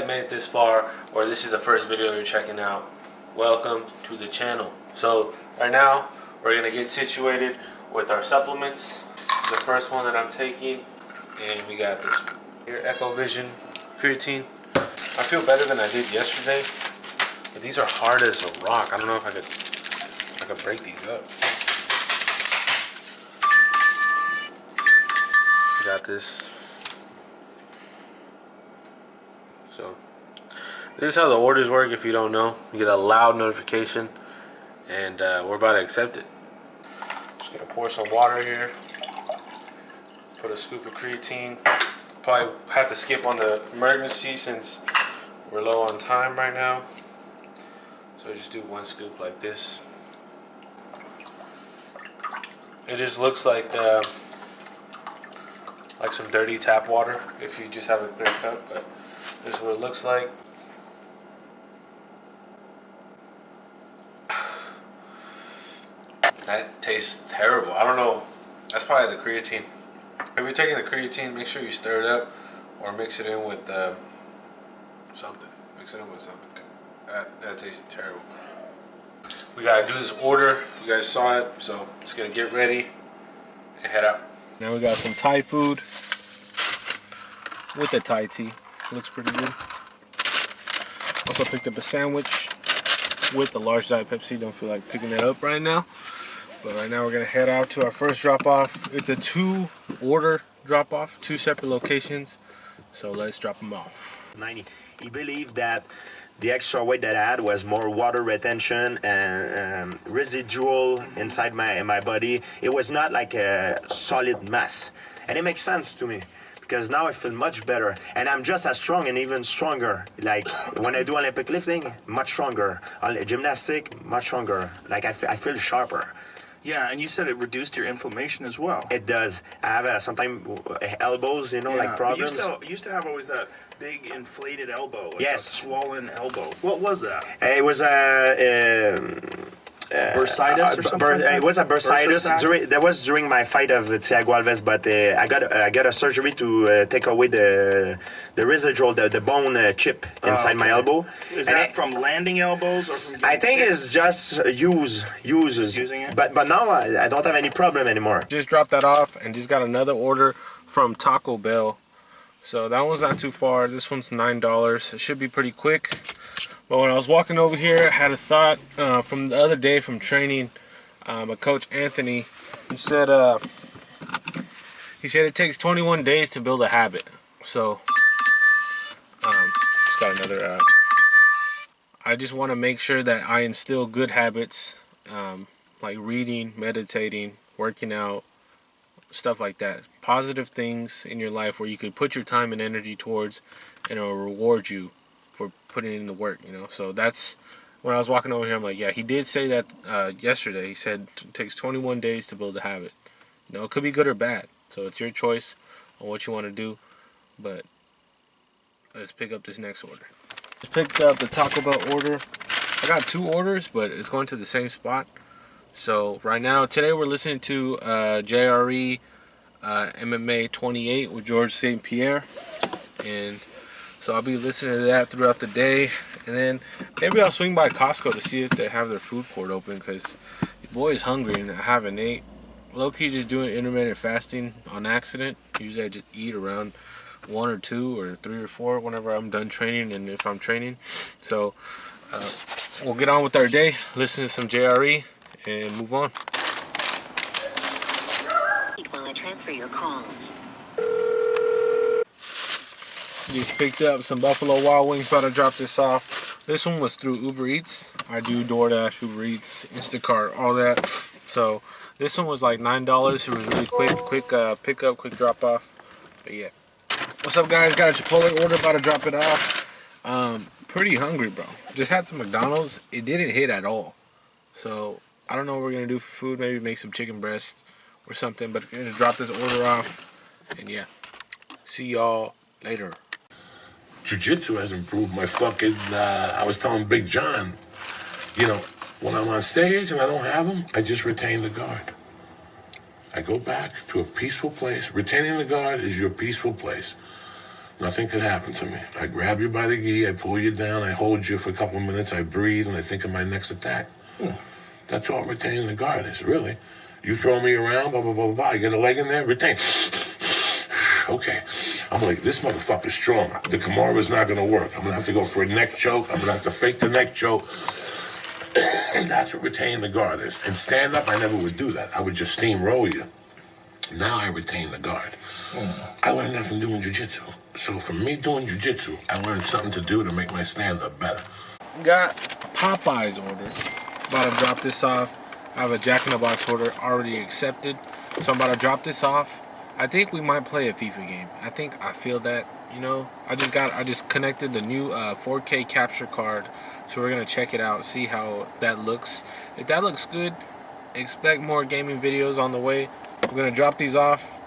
guys made it this far, or this is the first video you're checking out, welcome to the channel. So right now we're gonna get situated with our supplements. The first one that I'm taking, and we got this here, Echo Vision creatine. I feel better than I did yesterday, but these are hard as a rock. I don't know if I could break these up. Got this. So this is how the orders work. If you don't know, you get a loud notification, and we're about to accept it. Just gonna pour some water here, put a scoop of creatine. Probably have to skip on the emergency since we're low on time right now, so just do one scoop like this. It just looks like some dirty tap water if you just have a clear cup, but this is what it looks like. That tastes terrible. I don't know. That's probably the creatine. If you're taking the creatine, make sure you stir it up or mix it in with something. Mix it in with something. That tastes terrible. We gotta do this order. You guys saw it, so just gonna get ready and head out. Now we got some Thai food with the Thai tea. Looks pretty good. Also picked up a sandwich with the large Diet Pepsi. Don't feel like picking that up right now. But right now we're gonna head out to our first drop off. It's a 2-order drop off, 2 separate locations. So let's drop them off. 90. He believed that the extra weight that I had was more water retention and residual inside my body. It was not like a solid mass. And it makes sense to me because now I feel much better. And I'm just as strong and even stronger. Like when I do Olympic lifting, much stronger. Gymnastic, much stronger. Like I feel sharper. Yeah, and you said it reduced your inflammation as well. It does. I have sometimes elbows, you know, like problems. You used to have always that big inflated elbow. Like yes. A swollen elbow. What was that? It was bursitis or something? It was a bursitis. That was during my fight of Thiago Alves, but I got a surgery to take away the residual, the bone chip inside my elbow. Is that from landing elbows or from? I think it's just uses. Using it. But now I don't have any problem anymore. Just dropped that off and just got another order from Taco Bell. So that one's not too far. This one's $9. It should be pretty quick. But when I was walking over here, I had a thought from the other day from training. A coach Anthony, he said it takes 21 days to build a habit. So just got another. I just want to make sure that I instill good habits, like reading, meditating, working out, stuff like that. Positive things in your life where you could put your time and energy towards, and it'll reward you for putting in the work, you know. So that's when I was walking over here, I'm like, yeah, he did say that yesterday. He said it takes 21 days to build a habit. You know, it could be good or bad. So it's your choice on what you want to do. But let's pick up this next order. Just picked up the Taco Bell order. I got 2 orders, but it's going to the same spot. So right now, today we're listening to JRE MMA 28 with George St. Pierre. And so I'll be listening to that throughout the day. And then maybe I'll swing by Costco to see if they have their food court open, because your boy is hungry and I haven't ate. Low-key just doing intermittent fasting on accident. Usually I just eat around 1 or 2 or 3 or 4 whenever I'm done training and if I'm training. So we'll get on with our day, listen to some JRE, and move on. While I transfer your call. Just picked up some Buffalo Wild Wings, about to drop this off. This one was through Uber Eats. I do Doordash, Uber Eats, Instacart, all that. So this one was like $9. It was really quick pickup, quick drop off. But yeah. What's up, guys? Got a Chipotle order, about to drop it off. Pretty hungry, bro. Just had some McDonald's. It didn't hit at all. So I don't know what we're gonna do for food. Maybe make some chicken breast or something. But we're gonna drop this order off. And yeah, see y'all later. Jiu-Jitsu has improved my fucking, I was telling Big John, you know, when I'm on stage and I don't have them, I just retain the guard. I go back to a peaceful place. Retaining the guard is your peaceful place. Nothing could happen to me. I grab you by the gi, I pull you down, I hold you for a couple of minutes, I breathe, and I think of my next attack. That's all retaining the guard is, really. You throw me around, blah, blah, blah, blah, I get a leg in there, retain. Okay. I'm like, this motherfucker's stronger. The Kimura's not gonna work. I'm gonna have to go for a neck choke. I'm gonna have to fake the neck choke. And that's what retaining the guard is. And stand up, I never would do that. I would just steamroll you. Now I retain the guard. I learned that from doing jiu-jitsu. So from me doing jiu-jitsu, I learned something to do to make my stand-up better. Got Popeye's order. About to drop this off. I have a Jack in the Box order already accepted. So I'm about to drop this off. I think we might play a FIFA game. I feel that, you know. I just connected the new 4K capture card. So we're gonna check it out, see how that looks. If that looks good, expect more gaming videos on the way. We're gonna drop these off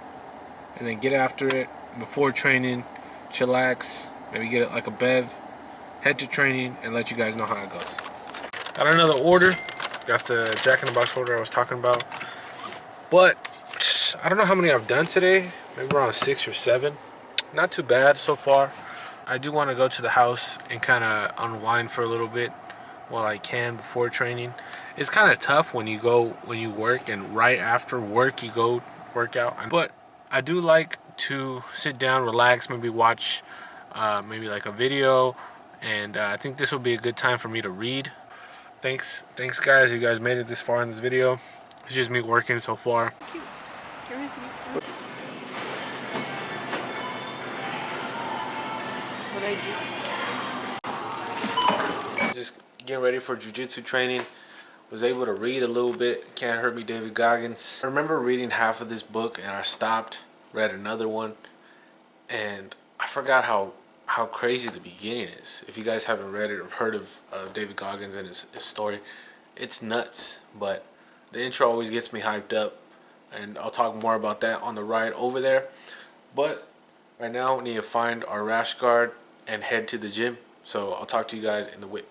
and then get after it before training, chillax, maybe get it like a bev, head to training, and let you guys know how it goes. Got another order. Got the Jack in the Box order I was talking about. But I don't know how many I've done today. Maybe around 6 or 7. Not too bad so far. I do want to go to the house and kind of unwind for a little bit while I can before training. It's kind of tough when you work and right after work you go work out. But I do like to sit down, relax, maybe watch maybe like a video, and I think this will be a good time for me to read. Thanks guys, you guys made it this far in this video. It's just me working so far. Just getting ready for jiu-jitsu training. Was able to read a little bit. Can't Hurt Me, David Goggins. I remember reading half of this book and I stopped, read another one, and I forgot how crazy the beginning is. If you guys haven't read it or heard of David Goggins and his story, it's nuts. But the intro always gets me hyped up, and I'll talk more about that on the ride over there. But right now we need to find our rash guard and head to the gym. So I'll talk to you guys in the whip.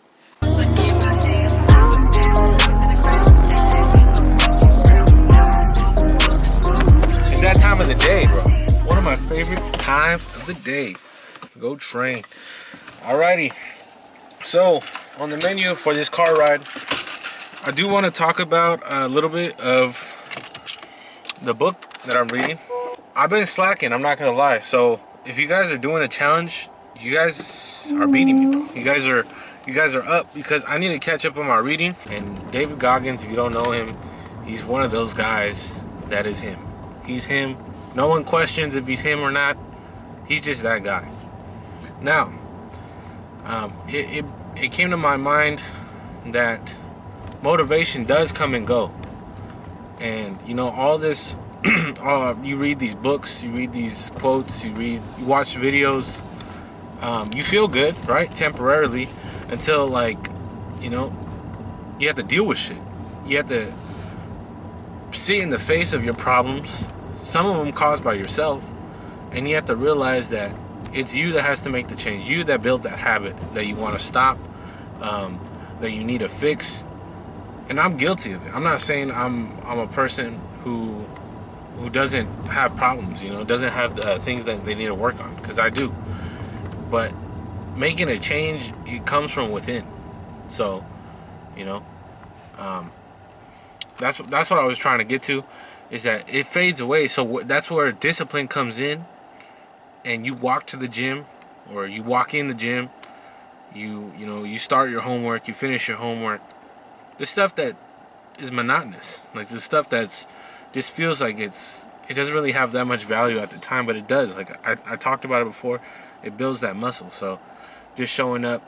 It's that time of the day, bro. One of my favorite times of the day. Go train. Alrighty. So on the menu for this car ride, I do want to talk about a little bit of the book that I'm reading. I've been slacking, I'm not gonna lie. So if you guys are doing the challenge, you guys are beating me, bro. You guys are up, because I need to catch up on my reading. And David Goggins, if you don't know him, he's one of those guys that is him. He's him. No one questions if he's him or not. He's just that guy. Now, it came to my mind that motivation does come and go. And you know, all this you read these books, you read these quotes, you watch videos, you feel good, right? Temporarily, until, like, you know, you have to deal with shit. You have to see in the face of your problems, some of them caused by yourself, and you have to realize that it's you that has to make the change. You that built that habit that you want to stop, that you need to fix. And I'm guilty of it. I'm not saying I'm a person who doesn't have problems, you know, doesn't have things that they need to work on, because I do. But making a change, it comes from within. So, you know, that's what I was trying to get to, is that it fades away. So that's where discipline comes in, and you walk to the gym, or you walk in the gym, you start your homework, you finish your homework. The stuff that is monotonous, like the stuff that's just feels like it doesn't really have that much value at the time, but it does. Like I talked about it before, it builds that muscle. So just showing up,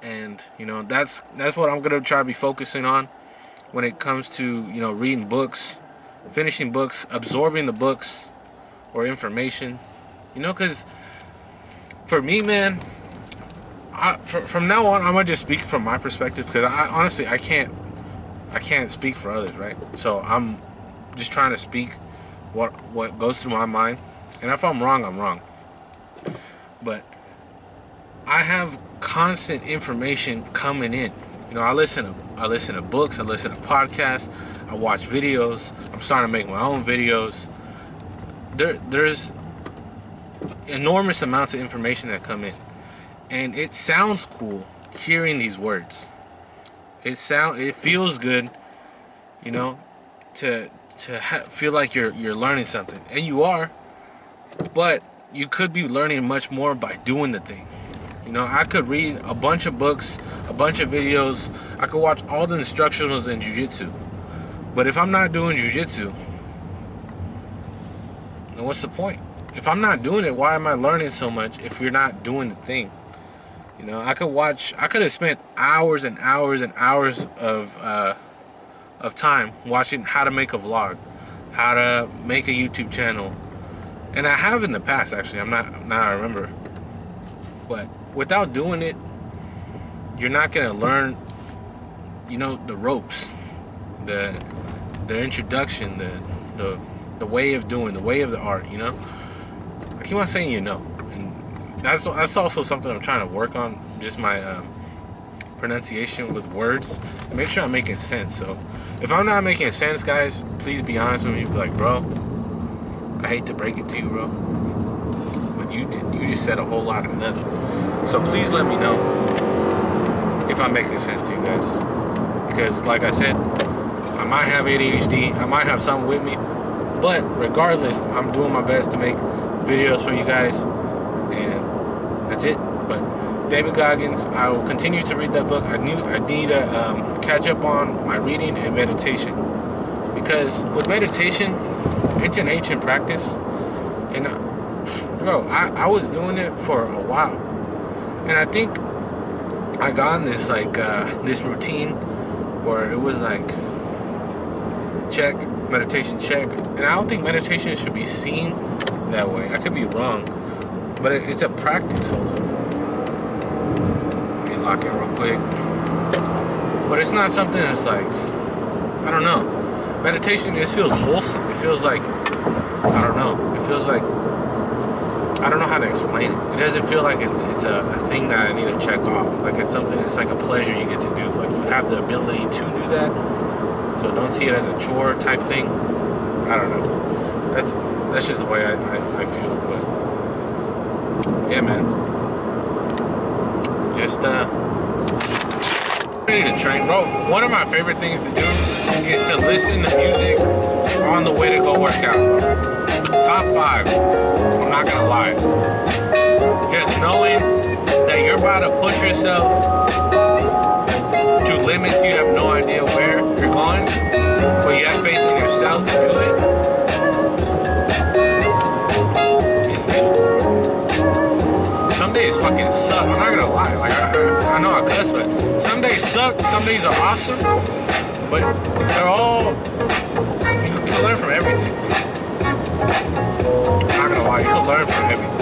and you know, that's what I'm gonna try to be focusing on when it comes to, you know, reading books, finishing books, absorbing the books or information, you know, because for me, man, from now on, I'm gonna just speak from my perspective, because honestly I can't speak for others, right? So I'm just trying to speak what goes through my mind, and if I'm wrong, I'm wrong. But I have constant information coming in. You know, I listen to books, I listen to podcasts, I watch videos. I'm starting to make my own videos. enormous amounts of information that come in, and it sounds cool hearing these words. It feels good, you know, to feel like you're learning something, and you are. But you could be learning much more by doing the thing. You know, I could read a bunch of books, a bunch of videos. I could watch all the instructionals in Jiu-Jitsu. But if I'm not doing Jiu-Jitsu, then what's the point? If I'm not doing it, why am I learning so much if you're not doing the thing? You know, I could have spent hours and hours and hours of time watching how to make a vlog, how to make a YouTube channel. And I have in the past, actually. I remember. But without doing it, you're not going to learn, you know, the ropes, the introduction, the way of doing, the way of the art, you know? I keep on saying, you know. And that's also something I'm trying to work on, just my pronunciation with words. And make sure I'm making sense. So if I'm not making sense, guys, please be honest with me. Be like, bro, I hate to break it to you, bro, but you just said a whole lot of nothing. So please let me know if I'm making sense to you guys. Because like I said, I might have ADHD, I might have something with me, but regardless, I'm doing my best to make videos for you guys, and that's it. But David Goggins, I will continue to read that book. I need to catch up on my reading and meditation, because with meditation, it's an ancient practice, and bro, I was doing it for a while, and I think I got in this this routine where it was like check, meditation check, and I don't think meditation should be seen that way. I could be wrong, but it's a practice. Hold on, let me lock it real quick. But it's not something that's like, I don't know. Meditation just feels wholesome. It feels like, I don't know. It feels like, I don't know how to explain it. It doesn't feel like it's a thing that I need to check off. Like it's something, it's like a pleasure you get to do. Like you have the ability to do that. So don't see it as a chore type thing. I don't know. That's just the way I feel. But yeah, man. Just ready to train, bro. One of my favorite things to do is to listen to music on the way to go work out, bro. Top 5. I'm not gonna lie. Just knowing that you're about to push yourself to limits you have no idea where you're going, but you have faith in yourself to do it. It's beautiful. Some days fucking suck. I'm not gonna lie. Like I know I cuss, but some days suck. Some days are awesome. But they're all, you can learn from everything. I'm not gonna lie, you can learn from everything.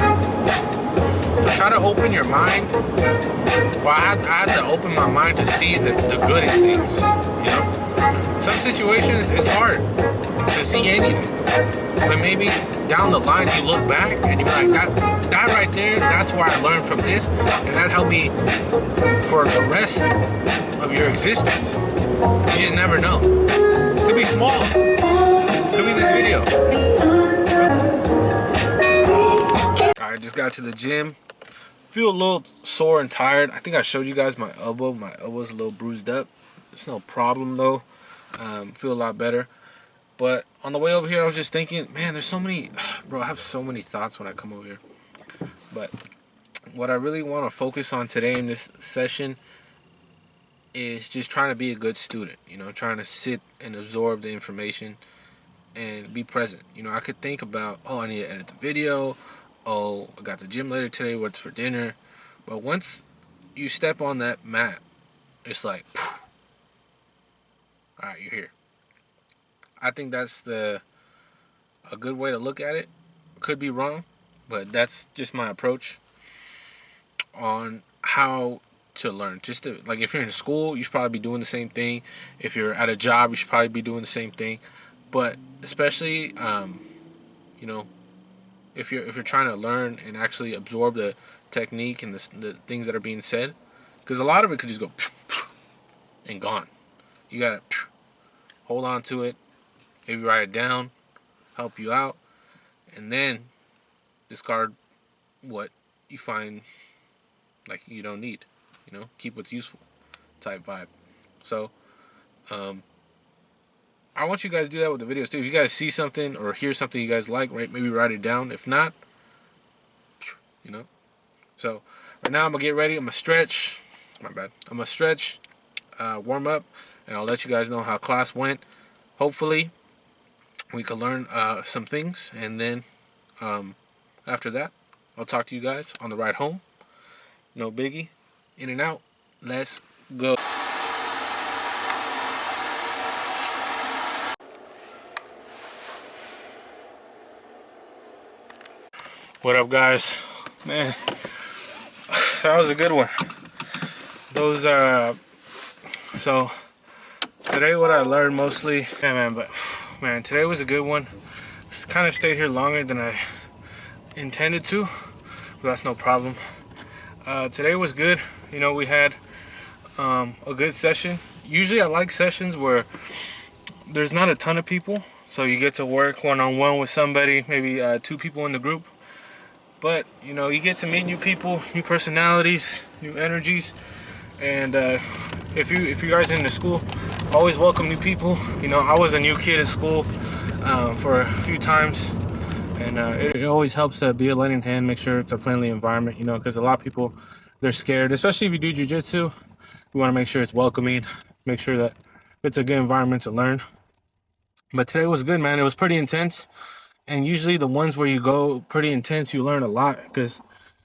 So try to open your mind. Well, I had to open my mind to see the good in things, you know? Some situations, it's hard to see anything. But maybe down the line, you look back and you be like, that right there, that's where I learned from this. And that helped me for the rest of your existence. You just never know. It could be small. It could be this video. I just got to the gym. Feel a little sore and tired. I think I showed you guys my elbow. My elbow's a little bruised up. It's no problem though. Feel a lot better. But on the way over here, I was just thinking, man, there's so many, bro, I have so many thoughts when I come over here. But what I really want to focus on today in this session is just trying to be a good student, you know, trying to sit and absorb the information and be present. You know, I could think about, oh, I need to edit the video. Oh, I got the gym later today. What's for dinner? But once you step on that mat, it's like, all right, you're here. I think that's a good way to look at it. Could be wrong, but that's just my approach on how to learn. Just to, like, if you're in school, you should probably be doing the same thing. If you're at a job, you should probably be doing the same thing. But especially, you know, if you're trying to learn and actually absorb the technique and the things that are being said, because a lot of it could just go and gone. You gotta hold on to it, maybe write it down, help you out, and then discard what you find like you don't need. Keep what's useful type vibe. So I want you guys to do that with the videos too. If you guys see something or hear something you guys like, right, maybe write it down. If not, you know. So right now I'm gonna get ready. I'm gonna stretch. My bad. I'm gonna stretch, warm up, and I'll let you guys know how class went. Hopefully, we can learn some things, and then after that, I'll talk to you guys on the ride home. No biggie. In and out. Let's go. What up, guys? Man, that was a good one. Those so today what I learned mostly, yeah, man, but man, today was a good one. Kind of stayed here longer than I intended to, but that's no problem. Today was good. We had a good session. Usually I like sessions where there's not a ton of people, so you get to work one-on-one with somebody, maybe 2 people in the group. But you get to meet new people, new personalities, new energies, and if you guys are in the school, always welcome new people. I was a new kid at school for a few times, and it always helps to be a lending hand, make sure it's a friendly environment. Because a lot of people, they're scared, especially if you do jiu-jitsu. You want to make sure it's welcoming, make sure that it's a good environment to learn. But today was good, man. It was pretty intense. And usually the ones where you go pretty intense, you learn a lot because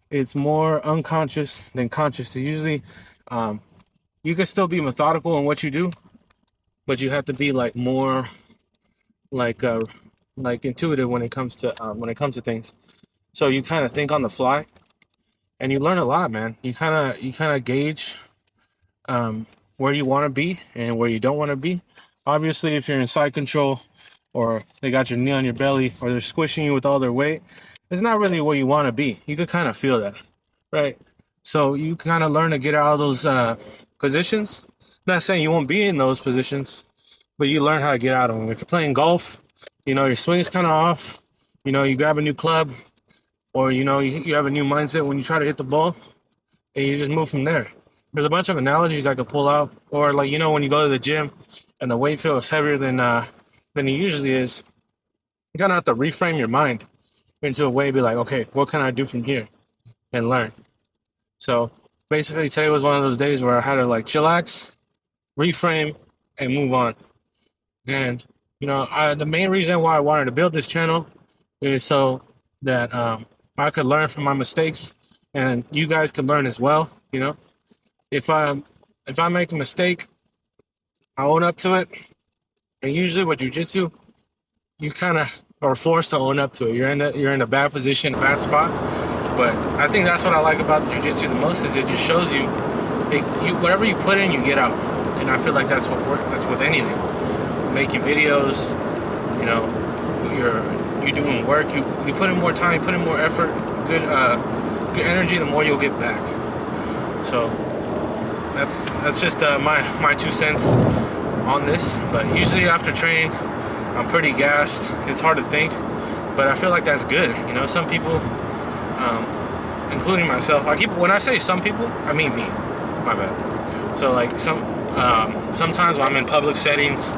it's more unconscious than conscious. So usually you can still be methodical in what you do, but you have to be like more like intuitive when it comes to things. So you kind of think on the fly, and you learn a lot, man. You kind of gauge where you want to be and where you don't want to be. Obviously, if you're in side control, or they got your knee on your belly, or they're squishing you with all their weight, it's not really where you want to be. You can kind of feel that, right? So you kind of learn to get out of those positions. Not saying you won't be in those positions, but you learn how to get out of them. If you're playing golf, your swing is kind of off. You grab a new club, or you have a new mindset when you try to hit the ball, and you just move from there. There's a bunch of analogies I could pull out, or like when you go to the gym and the weight feels heavier than it usually is, you kind of have to reframe your mind into a way, be like, okay, what can I do from here, and learn. So basically today was one of those days where I had to like chillax, reframe, and move on. And the main reason why I wanted to build this channel is so that I could learn from my mistakes, and you guys could learn as well. If I make a mistake, I own up to it. And usually with jiu-jitsu, you kind of are forced to own up to it. You're in a bad position, a bad spot. But I think that's what I like about jiu-jitsu the most, is it just shows you, whatever you put in, you get out. And I feel like that's with anything. Making videos, you're doing work. You put in more time, you put in more effort, good energy, the more you'll get back. So that's just my 2 cents on this. But usually after training, I'm pretty gassed. It's hard to think, but I feel like that's good. Some people, including myself, when I say some people, I mean me. My bad. So like sometimes when I'm in public settings,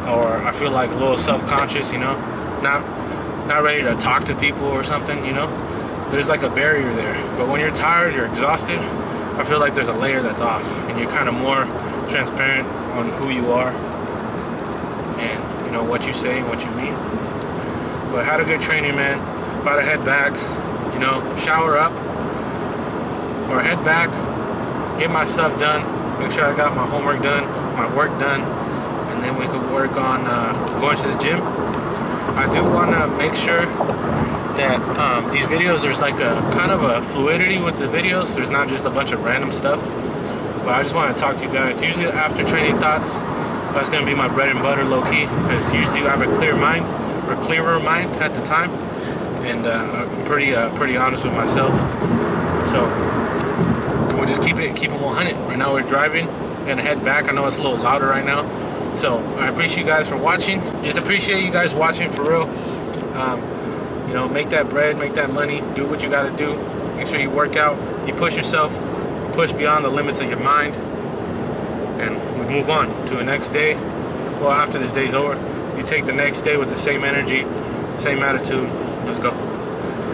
or I feel like a little self-conscious, not ready to talk to people or something, there's like a barrier there. But when you're tired, you're exhausted, I feel like there's a layer that's off, and you're kind of more transparent on who you are, and what you say and what you mean. But had a good training, man. About to head back, shower up, or head back, get my stuff done, make sure I got my homework done, my work done, and then we could work on going to the gym. I do want to make sure that these videos, there's like a kind of a fluidity with the videos. There's not just a bunch of random stuff. But I just want to talk to you guys. Usually after training thoughts, that's going to be my bread and butter, low-key, because usually I have a clearer mind at the time, and I'm pretty honest with myself. So we'll just keep it 100. Right now we're driving, gonna head back. I know it's a little louder right now, so I appreciate you guys for watching. Just appreciate you guys watching, for real. Make that bread, make that money, do what you got to do. Make sure you work out, you push yourself, you push beyond the limits of your mind, and we move on to the next day. Well, after this day's over, you take the next day with the same energy, same attitude. Let's go.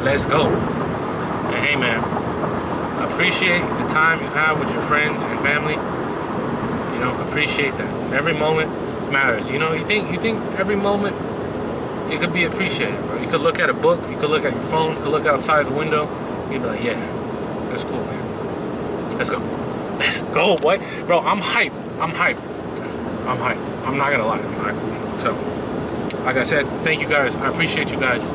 Let's go. And hey man, appreciate the time you have with your friends and family. You know, appreciate that. Every moment matters. You know, you think every moment it could be appreciated, bro. You could look at a book, you could look at your phone, you could look outside the window, you'd be like, yeah, that's cool, man. Let's go. Let's go, boy. Bro, I'm hyped. I'm hyped. I'm hyped. I'm not gonna lie, I'm hyped. So, like I said, thank you guys. I appreciate you guys.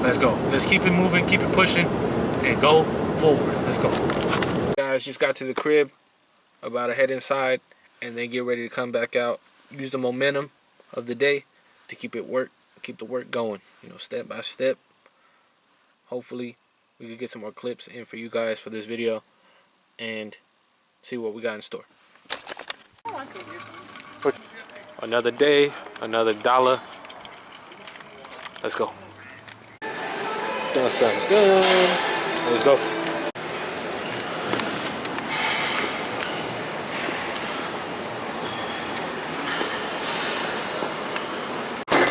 Let's go. Let's keep it moving, keep it pushing, and go forward. Let's go. Guys, just got to the crib, about to head inside, and then get ready to come back out. Use the momentum of the day to keep the work going. You know, step by step. Hopefully, we can get some more clips in for you guys for this video, and see what we got in store. Another day, another dollar. Let's go. Dun, dun, dun. Let's go.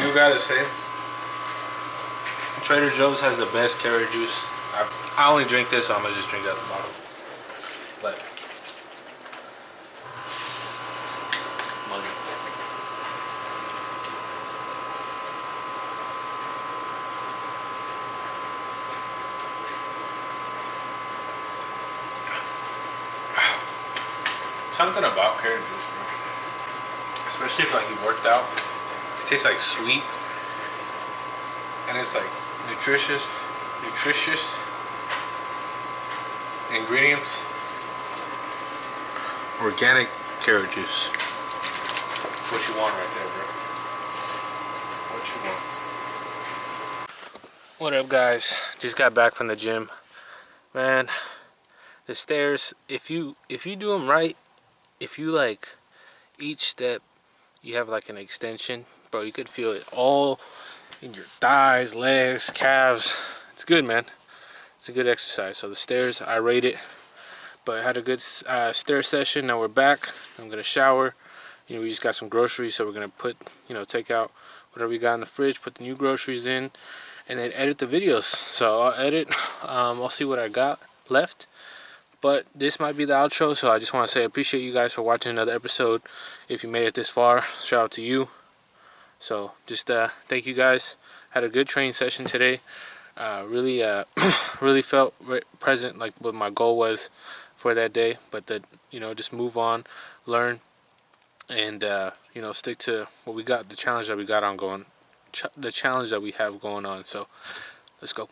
You gotta say, Trader Joe's has the best carrot juice. I only drink this, so I'm gonna just drink it at the bottom. But money. Something about carrot juice, bro. Especially if like you worked out. It tastes like sweet. And it's like nutritious ingredients. Organic carrot juice. What you want right there, bro. What you want. What up, guys? Just got back from the gym. Man, the stairs, if you do them right, if you like each step you have like an extension, bro, you could feel it all in your thighs, legs, calves. It's good, man. It's a good exercise. So the stairs, I rate it. But I had a good stair session. Now we're back. I'm gonna shower. You know, we just got some groceries, so we're gonna put, you know, take out whatever we got in the fridge, put the new groceries in, and then edit the videos. So I'll edit. I'll see what I got left. But this might be the outro, so I just want to say I appreciate you guys for watching another episode. If you made it this far, shout out to you. So just thank you guys. Had a good training session today. Really really felt present, like what my goal was for that day. But you know, just move on, learn, and you know, stick to what we got, the challenge that we got on going, the challenge that we have going on. So let's go.